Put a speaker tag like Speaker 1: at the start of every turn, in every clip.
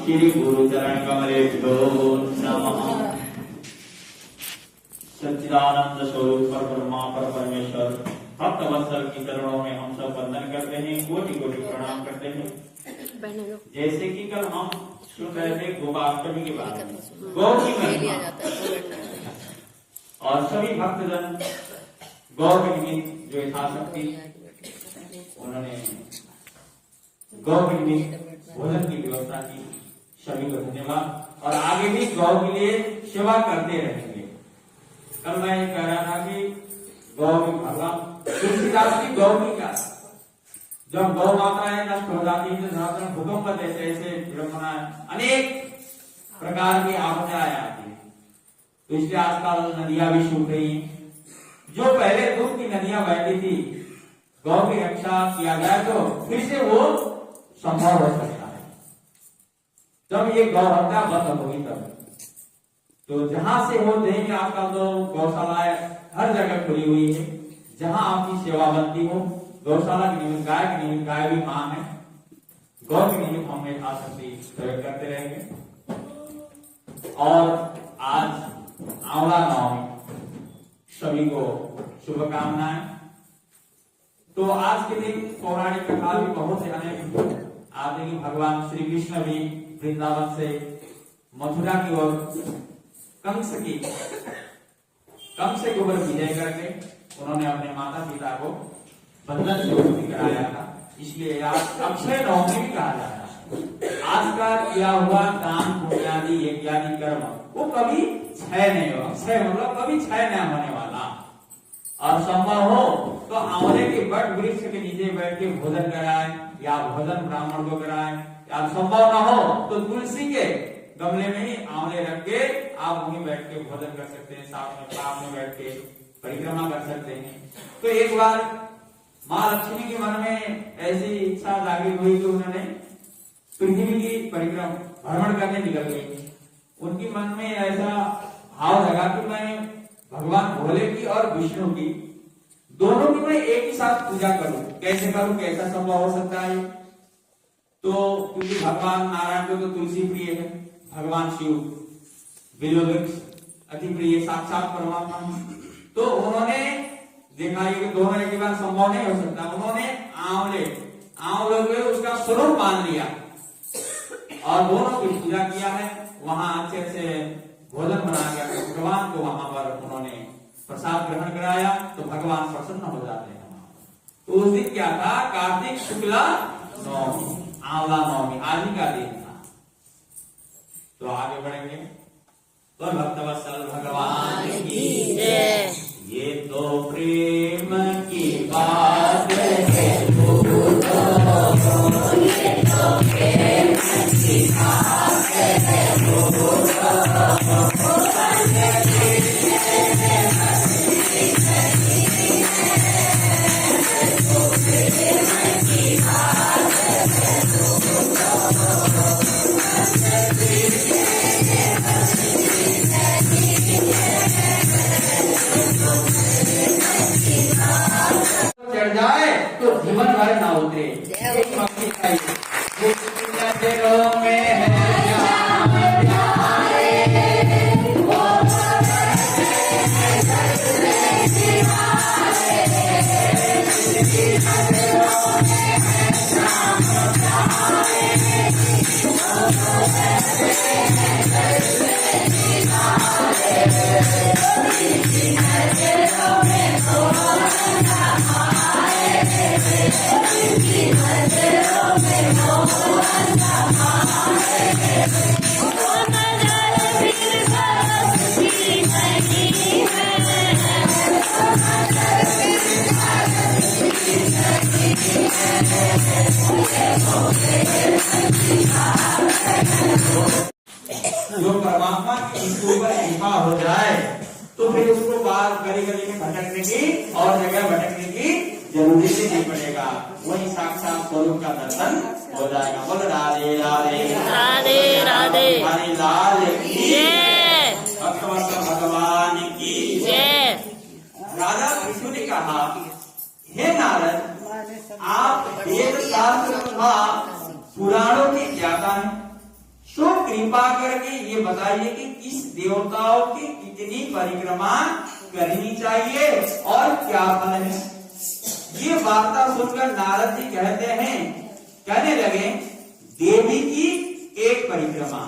Speaker 1: श्री गुरु चरण कमलेभ्यो नमः। सच्चिदानंद स्वरूप परब्रह्मा पर परमेश्वर भक्त वत्सल की चरणों में हम सब वंदन करते हैं, कोटि कोटि प्रणाम करते हैं। जैसे कि कल हम सुन रहे थे गोपाष्टमी के बारे में, गौ की महिमा, और सभी भक्तजन गौ के निमित्त जो यथाशक्ति उन्होंने गौ के निमित्त भोजन की व्यवस्था की, सभी को धन्यवाद। और आगे भी गौ के लिए सेवा करते रहेंगे। कल मैं ये कह रहा था कि गौ की भगवान तुलसीदास की गौ की क्या, जब गौ माताएं नष्ट हो जाती है तो भूकंप जैसे ऐसे अनेक प्रकार की आपदाएं आती है, तो इसलिए आजकल नदियां भी सूख रही हैं। जो पहले दूध की नदियां बहती थी, गौ की रक्षा किया जाए तो फिर से वो संभव हो सकता है। जब ये गौ हत्या बंद होगी तब, तो जहां से हो देंगे, आजकल तो गौशालाएं हर जगह खुली हुई है, जहां आपकी सेवा बनती हो। गौशाला के निमित्त, गाय के निमित्त, गाय भी मां है, गौ के निमित्त हम यथाशक्ति प्रयोग करते रहेंगे। और आज आंवला नवमी, सभी को शुभकामनाएं। तो आज के दिन पौराणिक कथा भी बहुत से अनेक, आप देखिए भगवान श्री कृष्ण भी वृंदावन से मथुरा की ओर कंस के ऊपर विजय करके उन्होंने अपने माता पिता को बंधन से मुक्ति कराया था। इसलिए आज अक्षय नवमी भी कहा जाता है। आज का किया हुआ दान पुण्यादि यज्ञादि कर्म वो कभी क्षय नहीं होगा। क्षय मतलब कभी क्षय नहीं होने वाला। और संभव हो तो आंवले के वट वृक्ष के नीचे बैठ के भोजन कराए या भोजन ब्राह्मण को कराए, या संभव न हो तो तुलसी के गमले में ही आंवले रख के आप वहीं बैठ के भोजन कर सकते हैं, साथ में बैठ के परिक्रमा कर सकते हैं। तो एक बार माँ लक्ष्मी के मन में ऐसी इच्छा जागृत हुई कि उन्होंने पृथ्वी की परिक्रमा भ्रमण करने निकल गई। उनके मन में ऐसा भाव लगा कि मैं भगवान भोले की और विष्णु की दोनों की मैं एक ही साथ पूजा करूं। कैसे करूं, कैसा संभव हो सकता है? तो क्योंकि भगवान नारायण को तो तुलसी प्रिय है, भगवान शिव बिल्व वृक्ष अति प्रिय साक्षात परमात्मा। तो उन्होंने देखा कि दोनों एक बार संभव नहीं हो सकता। उन्होंने आंवले को उसका स्वरूप मान लिया और दोनों की पूजा किया है। वहां अच्छे से भोजन बना के भगवान को वहां पर उन्होंने प्रसाद ग्रहण कराया तो भगवान प्रसन्न हो जाते हैं। तो उस दिन क्या था? कार्तिक शुक्ला नवमी, आंवला नवमी, आज ही का दिन था। तो आगे बढ़ेंगे। तो भक्तवत्सल भगवान की जय। ये तो प्रेम की बात है, ये तो प्रेम की बात है। चढ़ जाए तो जीवन भर ना उतरे। जो परमात्मा की इसके ऊपर कृपा हो जाए तो फिर उसको बार गली गली में भटकने की और जगह भटकने की जरूरी से नहीं पड़ेगा। वही साक्षात स्वरूप का दर्शन हो जाएगा। बोल राधे राधे राधे राधे हरे लाल की जय, भगवान की जय। राजा विष्णु ने कहा, हे नारद, आप वेद शास्त्र तथा पुराणों की ज्ञाता हैं, तो कृपा करके ये बताइए कि किस देवताओं की कितनी परिक्रमा करनी चाहिए और क्या फल है। ये वार्ता सुनकर नारद जी कहने लगे, देवी की एक परिक्रमा,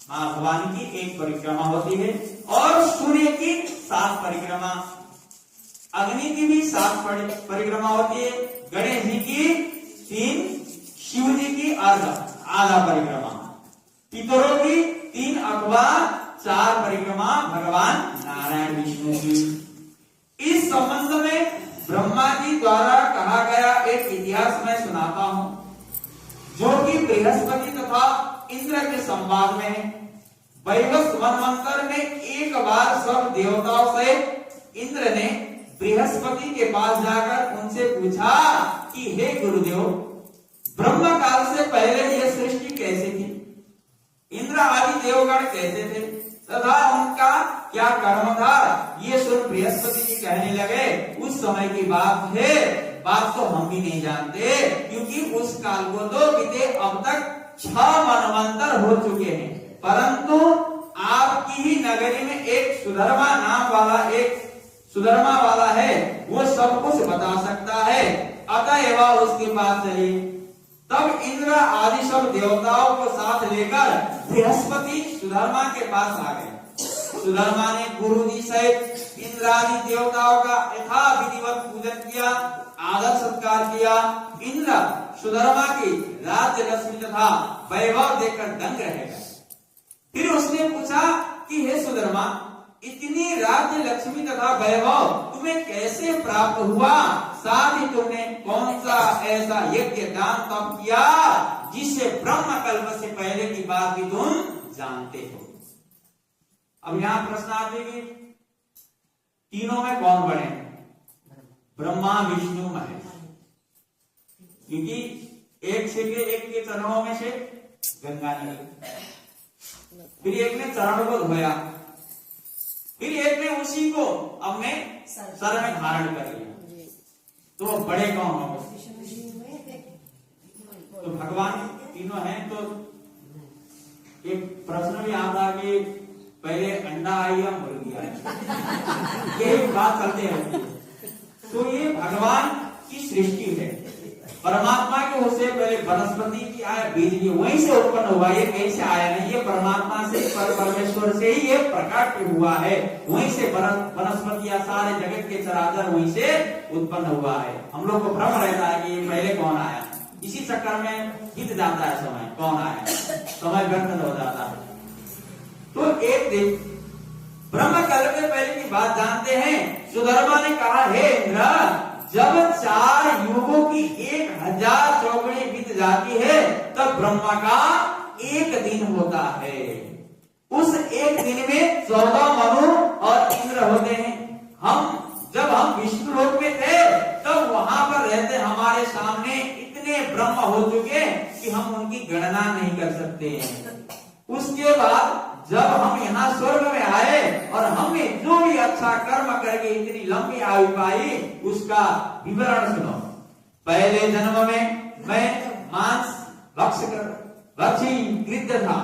Speaker 1: मां भवानी की एक परिक्रमा होती है और सूर्य की 7 परिक्रमा, अग्नि की भी 7 परिक्रमा होती है, गणेश जी की 3, शिव जी की आधा परिक्रमा, पितरों की 3 अथवा 4 परिक्रमा भगवान नारायण विष्णु की। इस संबंध में ब्रह्मा जी द्वारा कहा गया एक इतिहास मैं सुनाता हूं, जो कि बृहस्पति तथा इंद्र के संवाद में है। वैवस्वत मनवंतर में एक बार सब देवताओं से इंद्र ने बृहस्पति के पास जाकर उनसे पूछा कि हे गुरुदेव, ब्रह्म काल से पहले यह सृष्टि कैसी थी, इंद्र आदि देवगण कैसे थे तथा उनका क्या कर्म था। ये सुन बृहस्पति जी कहने लगे, उस समय की बात है, बात तो हम भी नहीं जानते, क्योंकि उस काल को तो बीते अब तक 6 मनवंतर हो चुके हैं, परंतु आपकी ही नगरी में एक सुधर्मा वाला है, वो सब कुछ बता सकता है, अतएव उसके पास चलिए। तब इंद्र आदि सब देवताओं को साथ लेकर बृहस्पति सुधर्मा के पास आ गए।
Speaker 2: सुदामा ने गुरु जी सहित इंद्रादि देवताओं का यथा विधिवत पूजन किया, आदर सत्कार किया। इंद्र सुदामा की राज्य लक्ष्मी तथा वैभव देखकर दंग रह गए। फिर उसने पूछा कि हे सुदामा, इतनी राज्य लक्ष्मी तथा वैभव तुम्हें कैसे प्राप्त हुआ? साथ ही तुमने कौन सा ऐसा यज्ञ दान तप किया जिससे ब्रह्म कल्प से पहले की बात भी तुम जानते हो? अब यहां प्रश्न आते कि तीनों में कौन बड़े हैं? ब्रह्मा विष्णु महेश। क्योंकि एक के चरणों में से गंगा निकली, फिर एक ने चरण को धोया, फिर एक ने उसी को अपने सर में धारण कर लिया। तो बड़े कौन होंगे? तो भगवान तीनों हैं। तो एक प्रश्न भी आता कि पहले अंडा आई या मुर्गी आई, ये बात चलते हैं। तो ये भगवान की सृष्टि है। परमात्मा के उससे पहले वनस्पति की आया, बीज भी वहीं से उत्पन्न हुआ, ये कहीं से आया नहीं। ये परमात्मा से, परमेश्वर से ही ये प्रकट हुआ है। वहीं से वनस्पति या सारे जगत के चराचर वहीं से उत्पन्न हुआ है। हम लोग को भ्रम रहता है कि ये पहले कौन आया, इसी चक्कर में बीत जाता है समय, कौन आया, समय व्यर्थ हो जाता है। तो एक दिन ब्रह्म कल्प से पहले की बात जानते हैं। सुधर्मा ने कहा, हे इंद्र, जब 4 युगों की 1000 चौकड़ी बीत जाती है तब ब्रह्मा का एक दिन होता है। उस एक दिन में 14 मनु और इंद्र होते हैं। जब हम विष्णु लोक में थे तब वहां पर रहते हमारे सामने इतने ब्रह्म हो चुके कि हम उनकी गणना नहीं कर सकते हैं। उसके बाद जब हम यहाँ स्वर्ग में आए और हमने जो भी अच्छा कर्म करके इतनी लंबी आयु पाई, उसका विवरण सुनो। पहले जन्म में मैं मांस भक्षी कृत्य था।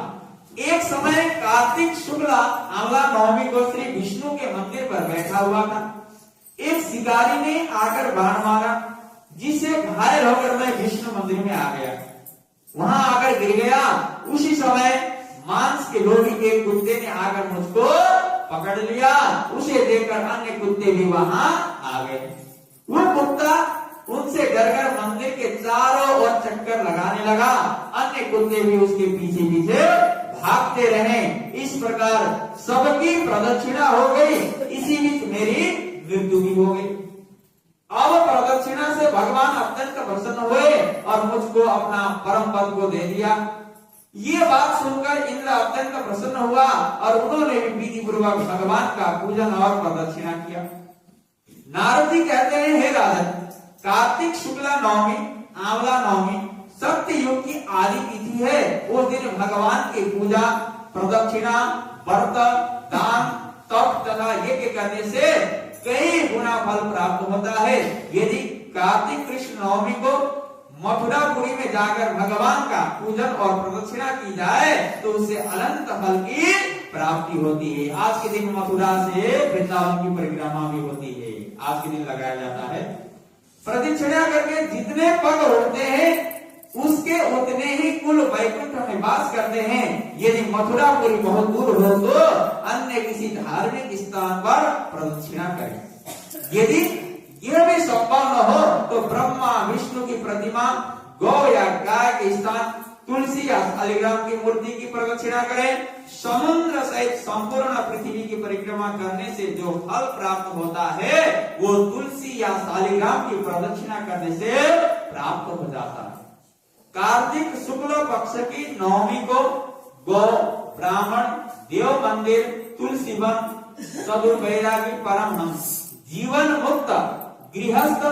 Speaker 2: एक समय कार्तिक शुक्ल आंवला नवमी को श्री विष्णु के मंदिर पर बैठा हुआ था। एक शिकारी ने आकर बाण मारा, जिससे घायल होकर मैं विष्णु मंदिर में आ गया। वहां आकर गिर गया। उसी समय मांस के लोभी के कुत्ते ने आकर मुझको पकड़ लिया। उसे देखकर अन्य कुत्ते भी वहां आ गए। वो कुत्ता उनसे डरकर मंदिर के चारों ओर चक्कर लगाने लगा। अन्य कुत्ते भी उसके पीछे पीछे भागते रहे। इस प्रकार सबकी प्रदक्षिणा हो गई। इसी बीच मेरी मृत्यु भी हो गई। अब प्रदक्षिणा से भगवान अत्यंत प्रसन्न हुए और मुझको अपना परम पद को दे दिया। ये बात सुनकर इंद्र अत्यंत प्रसन्न हुआ और उन्होंने भी विधि पूर्वक भगवान का पूजन और प्रदक्षिणा किया। नारद जी कहते हैं, हे राजन, कार्तिक शुक्ला नवमी आंवला नवमी सत्य युग की आदि तिथि है। उस दिन भगवान की पूजा, प्रदक्षिणा, व्रत, दान, तप तथा यज्ञ करने से कई गुना फल प्राप्त होता है। यदि कार्तिक कृष्ण नवमी को मथुरापुरी में जाकर भगवान का पूजन और प्रदक्षिणा की जाए तो उससे अनंत फल की प्राप्ति होती है। आज के दिन मथुरा से वृंदावन की परिक्रमा भी होती है। आज के दिन लगाया जाता है। प्रदक्षिणा करके जितने पग होते हैं उसके उतने ही कुल वैकुंठ में वास करते हैं। यदि मथुरापुरी बहुत दूर हो तो अन्य किसी धार्मिक स्थान पर प्रदक्षिणा करें। यदि यह भी संभव न हो तो ब्रह्मा विष्णु की प्रतिमा, गौ या गाय के स्थान, तुलसी या शालिग्राम की मूर्ति की प्रदक्षिणा करें। समुद्र सहित संपूर्ण पृथ्वी की परिक्रमा करने से जो फल प्राप्त होता है वो तुलसी या शालिग्राम की प्रदक्षिणा करने से प्राप्त हो जाता है। कार्तिक शुक्ल पक्ष की नवमी को गौ, ब्राह्मण, देव मंदिर, तुलसी वन, चतुर्वैरागी परमहंस, जीवन मुक्त, गृहस्थ,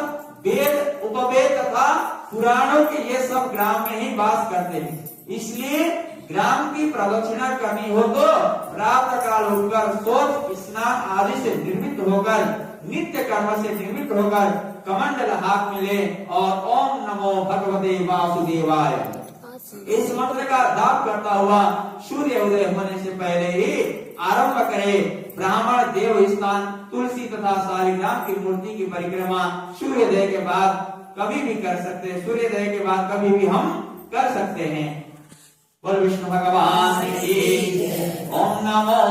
Speaker 2: वेद, उपवेद तथा पुराणों के ये सब ग्राम में ही वास करते हैं। इसलिए ग्राम की प्रदक्षिणा करनी हो तो प्रातः काल उठकर शौच स्नान आदि से निर्मित होकर, नित्य कर्म से निर्मित होकर कमंडल हाथ में ले और ओम नमो भगवते वासुदेवाय इस मंत्र का जाप करता हुआ सूर्य उदय होने से पहले ही आरंभ करे। ब्राह्मण, देव स्थान, तुलसी तथा शालिग्राम की मूर्ति की परिक्रमा सूर्योदय के बाद कभी भी कर सकते हैं। सूर्योदय के बाद कभी भी हम कर सकते हैं। बोल विष्णु भगवान की ओम नमो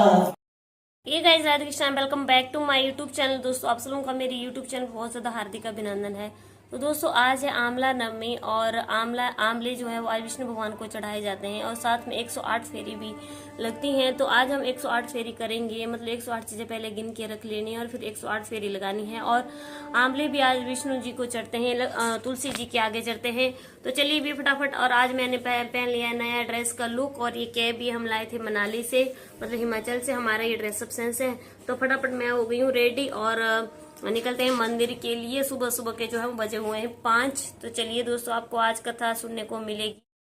Speaker 3: ये guys, Radhe Krishna, welcome back to my YouTube channel. दोस्तों, आप सब लोगों का मेरे यूट्यूब चैनल पर बहुत ज़्यादा हार्दिक अभिनंदन है। तो दोस्तों, आज है आंवला नवमी और आंवले जो है वो आज विष्णु भगवान को चढ़ाए जाते हैं और साथ में 108 फेरी भी लगती हैं। तो आज हम 108 फेरी करेंगे, मतलब 108 चीज़ें पहले गिन के रख लेनी है और फिर 108 फेरी लगानी है। और आंवले भी आज विष्णु जी को चढ़ते हैं, तुलसी जी के आगे चढ़ते हैं। तो चलिए भी फटाफट। और आज मैंने पहन लिया है नया ड्रेस का लुक, और ये कैब भी हम लाए थे मनाली से, मतलब हिमाचल से हमारा ये ड्रेस सब सेंस है। तो फटाफट मैं हो गई हूँ रेडी और निकलते हैं मंदिर के लिए। सुबह सुबह के जो है वो बजे हुए हैं 5। तो चलिए दोस्तों, आपको आज कथा सुनने को मिलेगी।